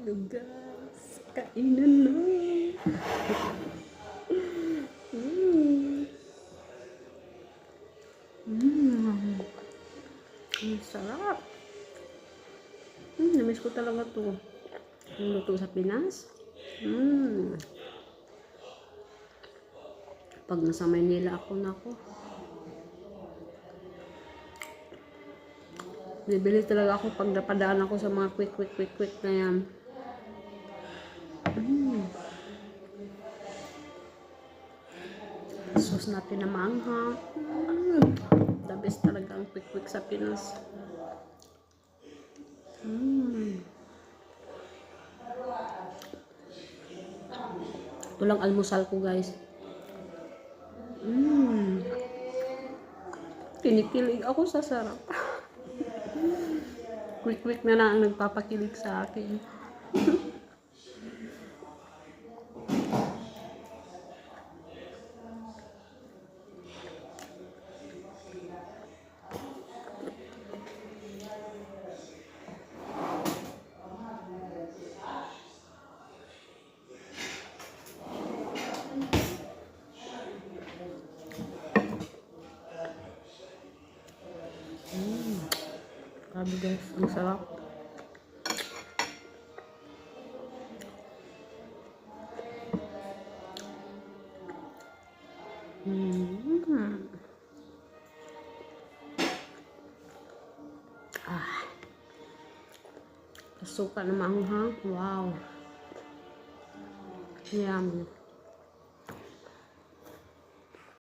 tayo guys. Kainan na. Ang sarap. Namiss ko talaga to. Ang luto sa Pinas. Pag nasa Maynila ako na ako. Bibili talaga ako pag napadaan ako sa mga quick na yan. Sauce natin na maanghang. The best talaga ang quick sa Pinas. Ito lang almusal ko guys. Kinikilig ako sa sarap. Quick na lang ang nagpapakilig sa akin. Grabe guys, ang sarap. Suka na maanghang. Wow. Yummy.